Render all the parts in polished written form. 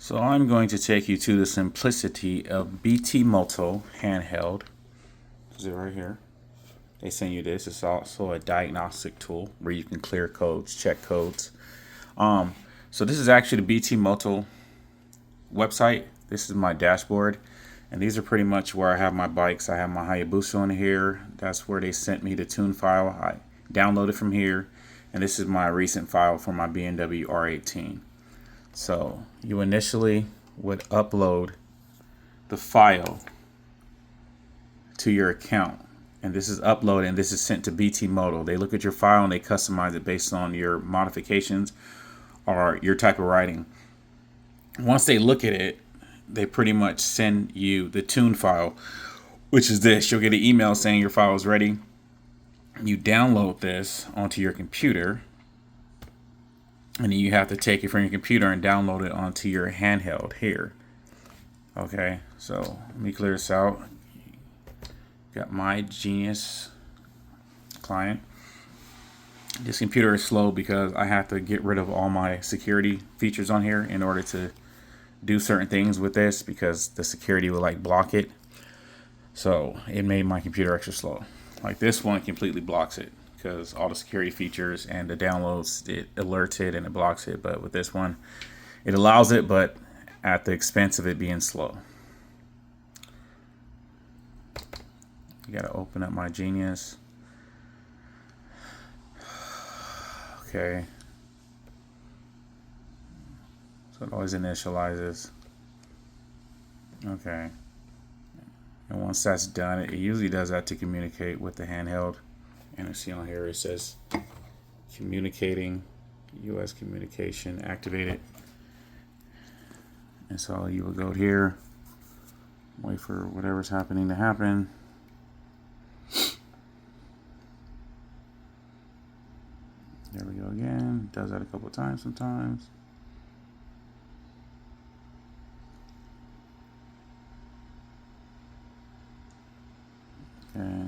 So I'm going to take you to the simplicity of Btmoto handheld. Is it right here? They send you this. It's also a diagnostic tool where you can clear codes, check codes. So this is actually the Btmoto website. This is my dashboard, and these are pretty much where I have my bikes. I have my Hayabusa in here. That's where they sent me the tune file. I downloaded from here, and this is my recent file for my BMW R18. So you initially would upload the file to your account, and this is uploaded and this is sent to Btmoto. They look at your file and they customize it based on your modifications or your type of writing. Once they look at it, they pretty much send you the tune file, which is this. You'll get an email saying your file is ready. You download this onto your computer, and then you have to take it from your computer and download it onto your handheld here. Okay, so let me clear this out. Got my Genius client. This computer is slow because I have to get rid of all my security features on here in order to do certain things with this, because the security will like block it. So it made my computer extra slow. Like this one completely blocks it because all the security features and the downloads, it alerts it and it blocks it. But with this one, it allows it, but at the expense of it being slow. You gotta open up my Genius. Okay. So it always initializes. Okay. And once that's done, it usually does that to communicate with the handheld. And you see on here it says communicating, US communication activated. And so you will go here, wait for whatever's happening to happen. There we go again. Does that a couple of times sometimes. Okay.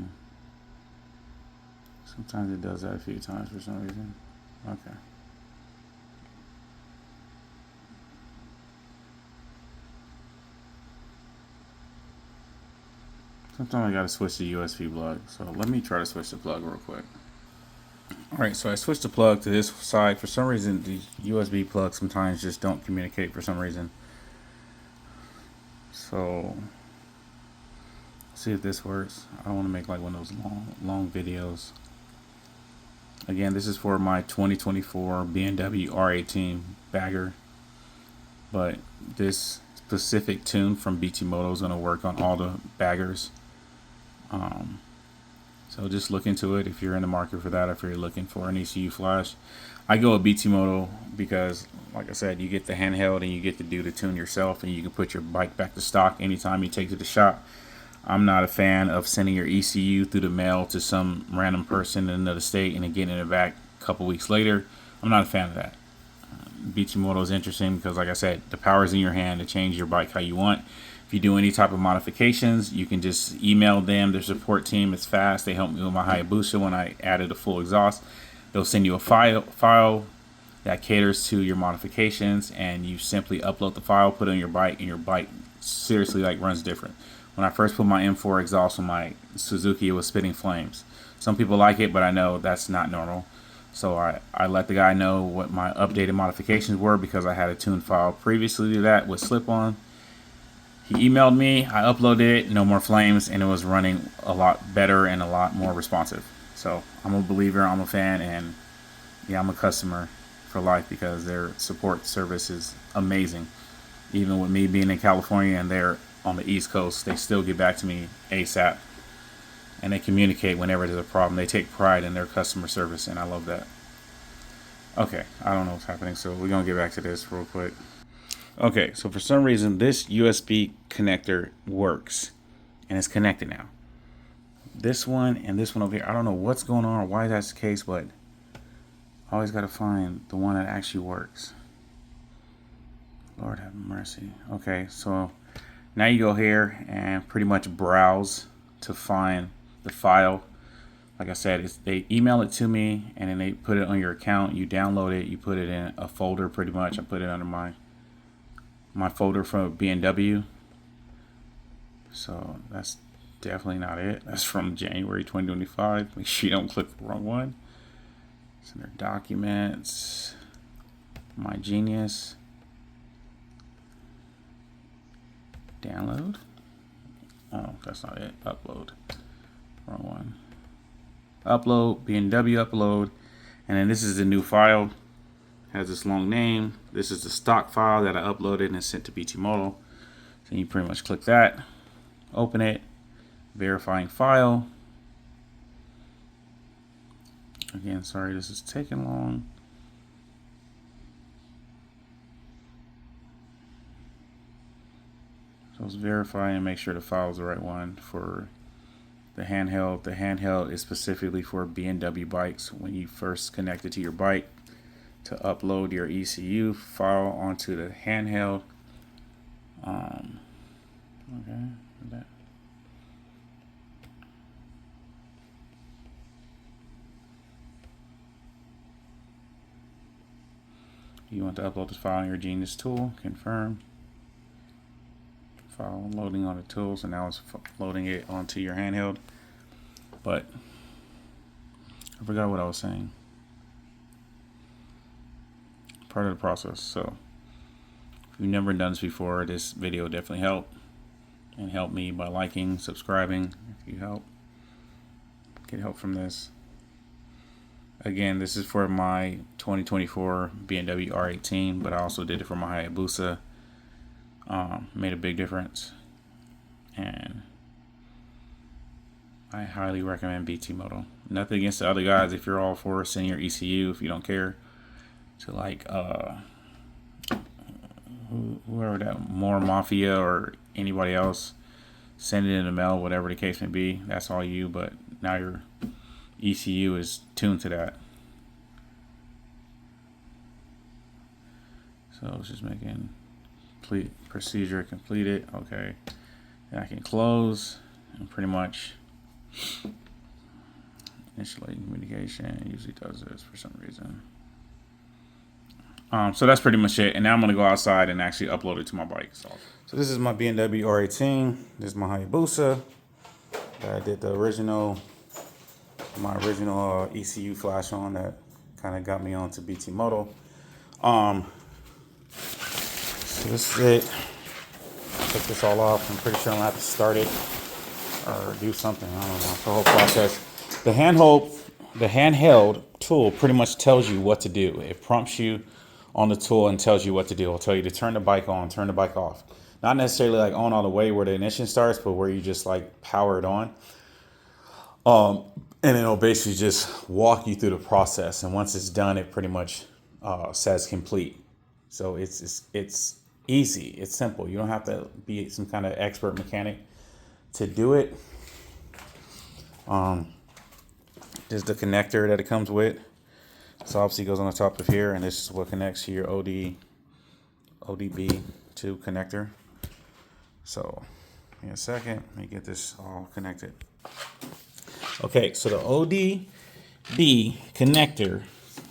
Sometimes it does that a few times for some reason. Okay. Sometimes I gotta switch to USB plug. So let me try to switch the plug real quick. Alright, so I switched the plug to this side. For some reason, the USB plugs sometimes just don't communicate for some reason. So, see if this works. I don't want to make like one of those long videos. Again, this is for my 2024 BMW R18 bagger. But this specific tune from Btmoto is going to work on all the baggers. So just look into it if you're in the market for that, if you're looking for an ECU flash. I go with Btmoto because, like I said, you get the handheld and you get to do the tune yourself, and you can put your bike back to stock anytime you take it to the shop. I'm not a fan of sending your ECU through the mail to some random person in another state and then getting it back a couple weeks later. I'm not a fan of that. Btmoto is interesting because, like I said, the power is in your hand to change your bike how you want. If you do any type of modifications, you can just email them. Their support team is fast. They helped me with my Hayabusa when I added a full exhaust. They'll send you a file that caters to your modifications, and you simply upload the file, put it on your bike, and your bike seriously like runs different. When I first put my M4 exhaust on my Suzuki, it was spitting flames. Some people like it, but I know that's not normal. So I let the guy know what my updated modifications were because I had a tune file previously to that with slip-on. He emailed me, I uploaded it, no more flames, and it was running a lot better and a lot more responsive. So I'm a believer, I'm a fan, and yeah, I'm a customer for life because their support service is amazing. Even with me being in California and they're on the East Coast, they still get back to me ASAP. And they communicate whenever there's a problem. They take pride in their customer service, and I love that. Okay, I don't know what's happening, so we're going to get back to this real quick. Okay, so for some reason, this USB connector works, and it's connected now. This one and this one over here, I don't know what's going on or why that's the case, but I always got to find the one that actually works. Lord have mercy. Okay, so now you go here and pretty much browse to find the file. Like I said, they email it to me, and then they put it on your account. You download it, you put it in a folder pretty much. I put it under my my folder from BMW. So that's definitely not it. That's from January 2025. Make sure you don't click the wrong one. It's under documents, My Genius, download. Oh, that's not it. Upload. Wrong one. Upload, BMW upload. And then this is the new file. Has this long name. This is the stock file that I uploaded and sent to Btmoto. So you pretty much click that, open it, verifying file. Again, sorry this is taking long. So let's verify and make sure the file is the right one for the handheld. The handheld is specifically for BMW bikes. When you first connect it to your bike, to upload your ECU file onto the handheld. Okay, that. You want to upload this file in your Genius tool. Confirm. File loading on the tool, so now it's loading it onto your handheld. But I forgot what I was saying. Part of the process. So if you've never done this before, this video definitely help, and help me by liking, subscribing if you get help from this. Again, this is for my 2024 BMW R18, but I also did it for my Hayabusa. Made a big difference, and I highly recommend Btmoto. Nothing against the other guys. If you're all for sending your ECU, if you don't care, to like whoever that, more Mafia or anybody else, send it in the mail, whatever the case may be. That's all you. But now your ECU is tuned to that. So it's just making complete procedure completed. Okay, and I can close and pretty much initiating communication. Usually does this for some reason. So that's pretty much it. And now I'm gonna go outside and actually upload it to my bike. So this is my BMW R18. This is my Hayabusa. I did the original, my original ECU flash on that kind of got me onto Btmoto. So this is it. Take this all off. I'm pretty sure I'm gonna have to start it or do something. I don't know. The whole process. The handheld tool pretty much tells you what to do. It prompts you on the tool and tells you what to do. It'll tell you to turn the bike on, turn the bike off. Not necessarily like on all the way where the ignition starts, but where you just like power it on. And it'll basically just walk you through the process. And once it's done, it pretty much says complete. So it's easy. It's simple. You don't have to be some kind of expert mechanic to do it. There's the connector that it comes with. So obviously it goes on the top of here, and this is what connects to your ODB2 connector. So in a second, let me get this all connected. Okay, so the ODB connector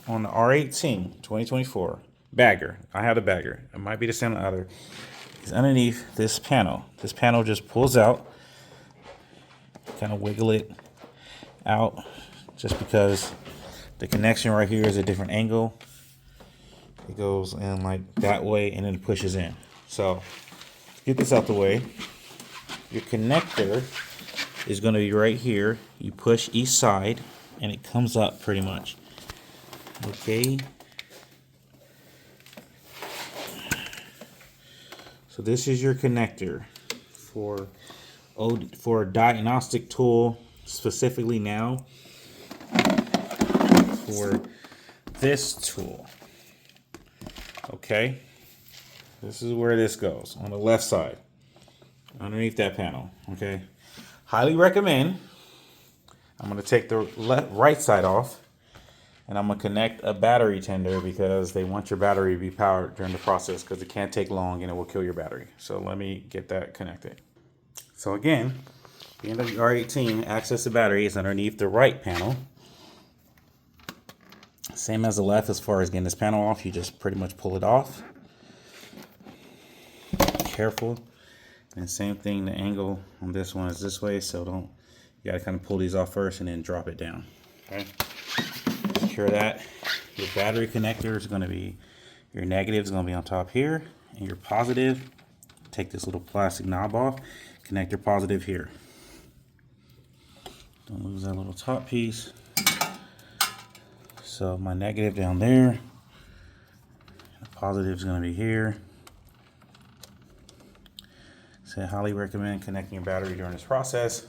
on the R18 2024 bagger. I have the bagger. It might be the same on the other. It's underneath this panel. This panel just pulls out. Kind of wiggle it out just because the connection right here is a different angle. It goes in like that way and then it pushes in. So get this out the way. Your connector is going to be right here. You push each side and it comes up pretty much. Okay. So this is your connector for a diagnostic tool, specifically now for this tool. Okay, this is where this goes on the left side, underneath that panel. Okay, highly recommend. I'm going to take the right side off, and I'm going to connect a battery tender because they want your battery to be powered during the process because it can't take long and it will kill your battery. So let me get that connected. So again, the end of the R18 access to battery is underneath the right panel. Same as the left as far as getting this panel off. You just pretty much pull it off. careful. And same thing, the angle on this one is this way, so you gotta kind of pull these off first and then drop it down. Okay, secure that. Your battery connector is gonna be, your negative is gonna be on top here, and your positive, take this little plastic knob off, connect your positive here. Don't lose that little top piece. So my negative down there, the positive is gonna be here. So I highly recommend connecting your battery during this process.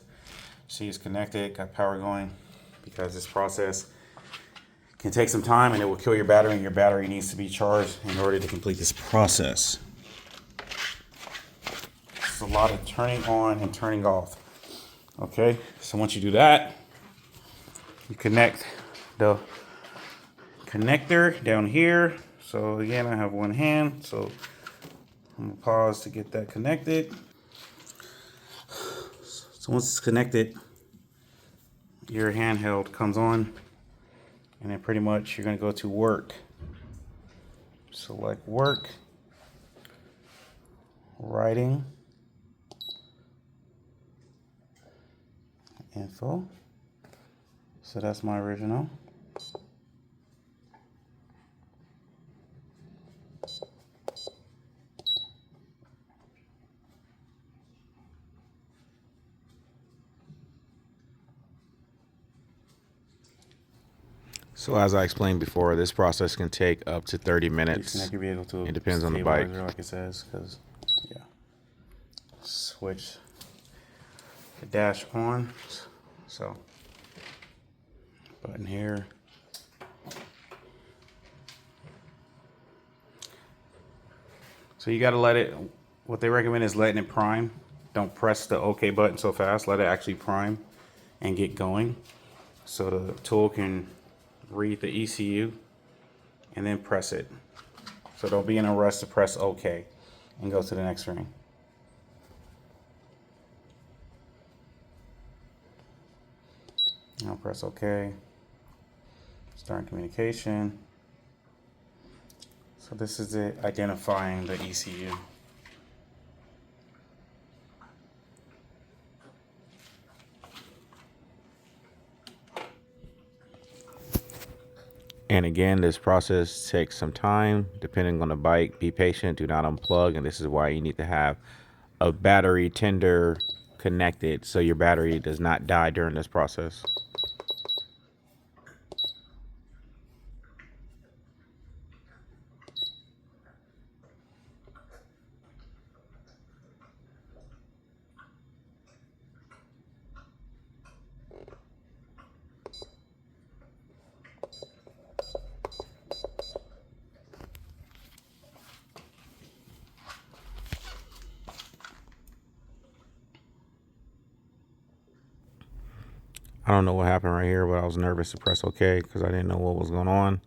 See, it's connected, got power going, because this process can take some time and it will kill your battery, and your battery needs to be charged in order to complete this process. It's a lot of turning on and turning off. Okay, so once you do that, you connect the connector down here. So again, I have one hand, so I'm gonna pause to get that connected. So once it's connected, your handheld comes on, and then pretty much you're gonna go to work. Select work, writing, info. So that's my original. So as I explained before, this process can take up to 30 minutes. Disconnect your vehicle to it depends on the bike. like it says, because yeah. Switch the dash on. So button here. So you got to let it, what they recommend is letting it prime. Don't press the OK button so fast. Let it actually prime and get going, so the tool can read the ECU and then press it. So don't be in a rush to press OK and go to the next screen. Now press OK. Start communication. So this is it, identifying the ECU. And again, this process takes some time depending on the bike. Be patient, do not unplug, and this is why you need to have a battery tender connected so your battery does not die during this process. I don't know what happened right here, but I was nervous to press OK because I didn't know what was going on.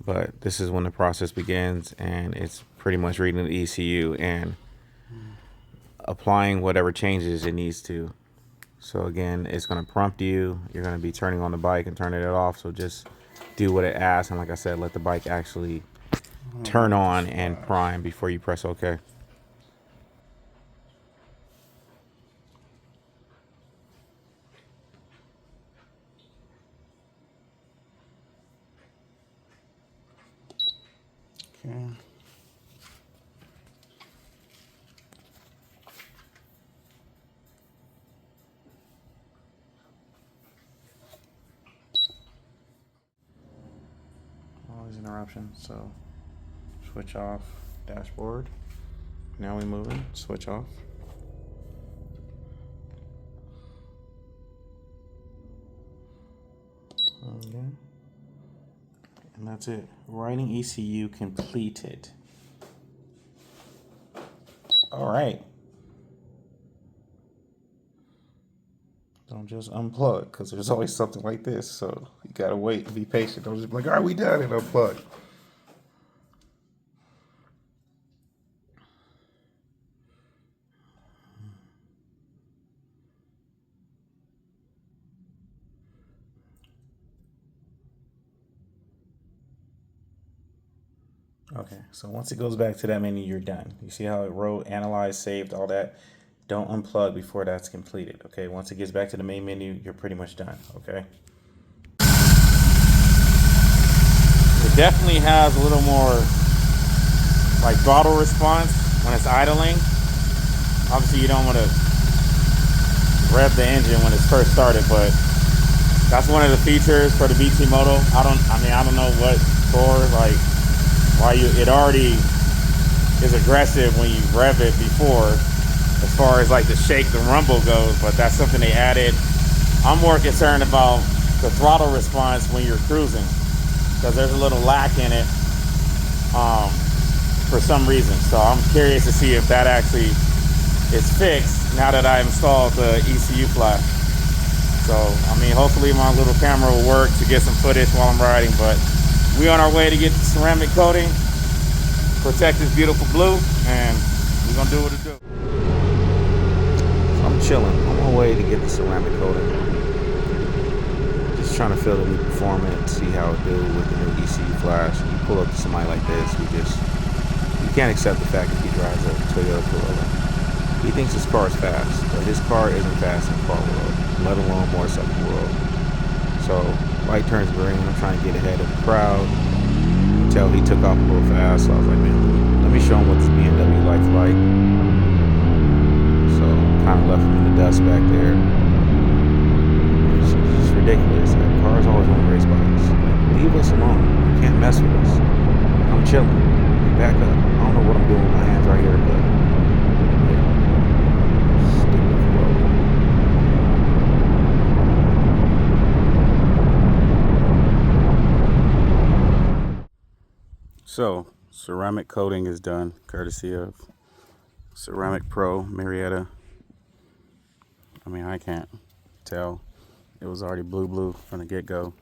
But this is when the process begins, and it's pretty much reading the ECU and applying whatever changes it needs to. So again, it's going to prompt you. You're going to be turning on the bike and turning it off. So just do what it asks. And like I said, let the bike actually turn on and prime before you press OK. Okay. All these interruptions, so switch off dashboard. Now we move it, switch off. Okay. And that's it. Writing ECU completed. All right. Don't just unplug, because there's always something like this. So you gotta wait and be patient. Don't just be like, all right, we done, and unplug. Okay, so once it goes back to that menu, you're done. You see how it wrote, analyzed, saved, all that? Don't unplug before that's completed, okay? Once it gets back to the main menu, you're pretty much done, okay? It definitely has a little more like throttle response when it's idling. Obviously, you don't want to rev the engine when it's first started, but that's one of the features for the Btmoto. I don't know what for, like, why it already is aggressive when you rev it before, as far as like the shake, the rumble goes, but that's something they added. I'm more concerned about the throttle response when you're cruising, because there's a little lack in it for some reason. So I'm curious to see if that actually is fixed now that I installed the ECU flash. So, I mean, hopefully my little camera will work to get some footage while I'm riding, but we're on our way to get the ceramic coating, protect this beautiful blue, and we're gonna do what it do. So I'm chilling on my way to get the ceramic coating. Just trying to feel the new performance, see how it do with the new ECU flash. You pull up to somebody like this, you can't accept the fact that he drives a Toyota Corolla. He thinks his car is fast, but his car isn't fast in the car world, let alone motorcycle world. So, light turns green, I'm trying to get ahead of the crowd. You can tell he took off a little fast, so I was like, man, let me show him what this BMW life's like. So, kind of left him in the dust back there. It's just ridiculous. Like, cars always want to race bikes. Like, leave us alone. You can't mess with us. I'm chilling. Back up. I don't know what I'm doing with my hands right here, but so, ceramic coating is done, courtesy of Ceramic Pro Marietta. I mean, I can't tell. It was already blue from the get-go.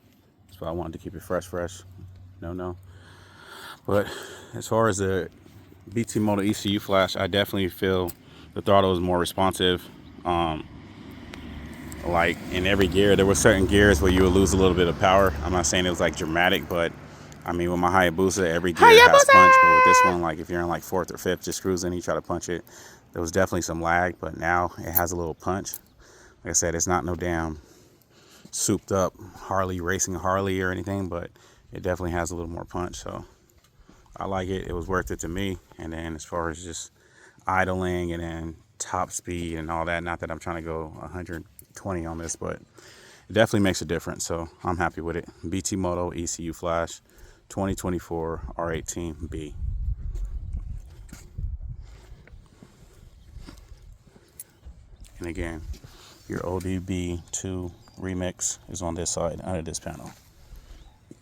So I wanted to keep it fresh. No. But as far as the Btmoto ECU flash, I definitely feel the throttle is more responsive. Like in every gear, there were certain gears where you would lose a little bit of power. I'm not saying it was like dramatic, but I mean, with my Hayabusa, every gear has punch. But with this one, like if you're in like fourth or fifth, just cruising, you try to punch it, there was definitely some lag, but now it has a little punch. Like I said, it's not no damn souped up racing Harley or anything, but it definitely has a little more punch. So I like it. It was worth it to me. And then as far as just idling and then top speed and all that, not that I'm trying to go 120 on this, but it definitely makes a difference. So I'm happy with it. Btmoto ECU flash 2024 R18B. And again, your ODB2 remix is on this side under this panel.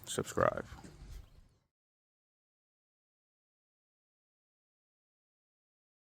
Subscribe.